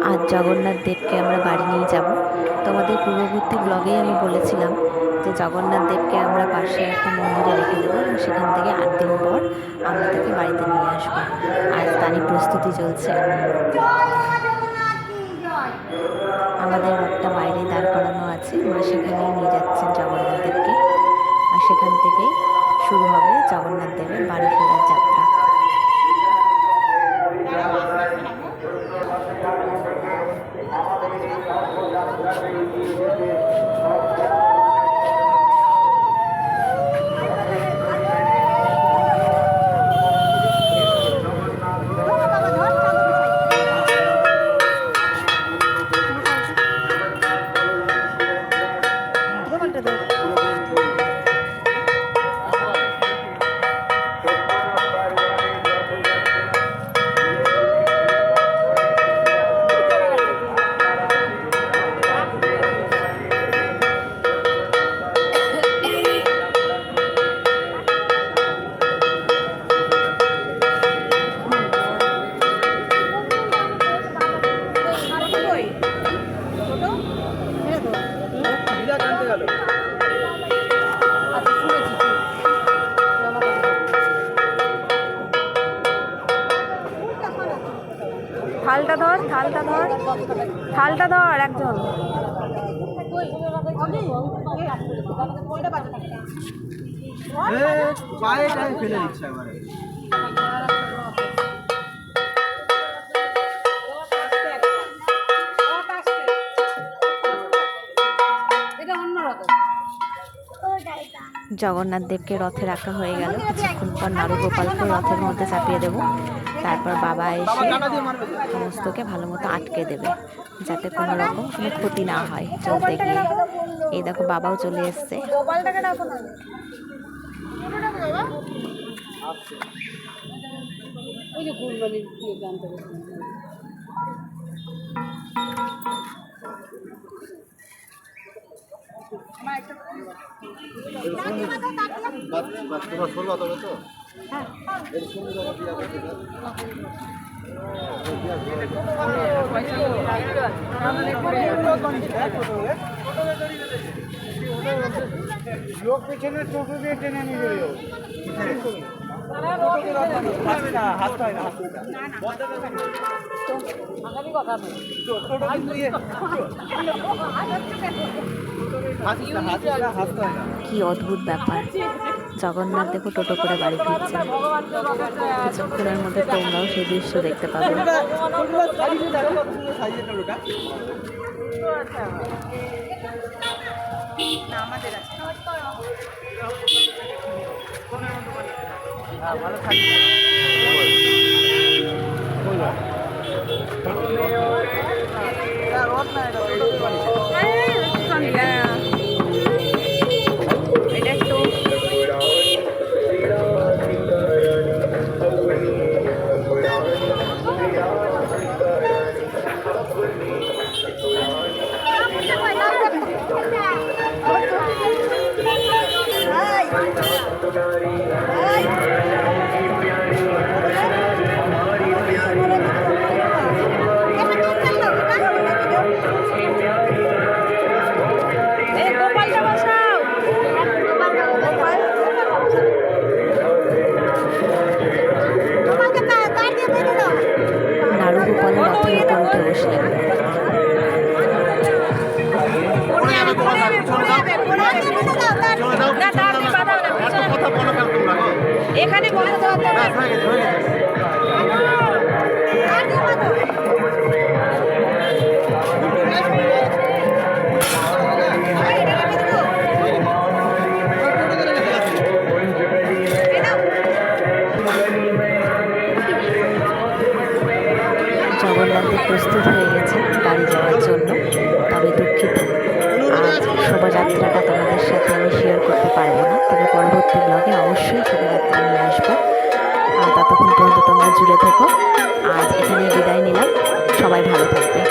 আজ জগন্নাথ দেবকে আমরা বাড়ি নিয়ে যাব। তোমাদের পূর্ববর্তী ব্লগেই আমি বলেছিলাম যে জগন্নাথ দেবকে আমরা পাশে একটা মন্দিরে রেখে দেবো এবং সেখান থেকে 8 দিন পর আমরা তাকে বাড়িতে নিয়ে আসবো। আজ তারই প্রস্তুতি চলছে। আমাদের রথটা বাইরে দাঁড় করানো আছে, মা সেখানেই নিয়ে যাচ্ছেন জগন্নাথ দেবকে, আর সেখান থেকেই শুরু হবে জগন্নাথ দেবের বাড়ি ফেরার যাত্রা। থালটা ধর, থালটা ধর, থালটা ধর একজন। ফেলে দিচ্ছে এবারে। জগন্নাথ দেবকে রথে রাখা হয়ে গেল। কিছুক্ষণ পর নারুগোপালকে রথের মধ্যে চাপিয়ে দেব। তারপর বাবা এসে সমস্তকে ভালো মতো আটকে দেবে, যাতে কোনো রকম কোনো ক্ষতি না হয় চলতে গিয়ে। এই দেখো বাবাও চলে এসছে। লোক পেছনে টোটো দিয়ে টেনে নিয়ে যাবে। কি অদ্ভুত ব্যাপার, জগন্নাথ দেখো টোটো করে বাড়ি ফিরছে। কিছুক্ষণের মধ্যে তোমরাও সেই দৃশ্য দেখতে পাবে। ভালো থাকবে। নারুগোপাল রথের উপর উঠে বসলেন। এখানে জগন্নাথের প্রস্তুত হয়ে গেছে বাড়ি যাওয়ার জন্য। তবে দুঃখিত, আজ শোভাযাত্রাটা তোমাদের সাথে আমি শেয়ার করতে পারবো না, তবে পরবর্তী ব্লগে অবশ্যই শোভাযাত্রা নিয়ে আসবো। আর ততক্ষণ পর্যন্ত তোমরা জুড়ে থেকো। আজ এখানে বিদায় নিলাম, সবাই ভালো থাকবে।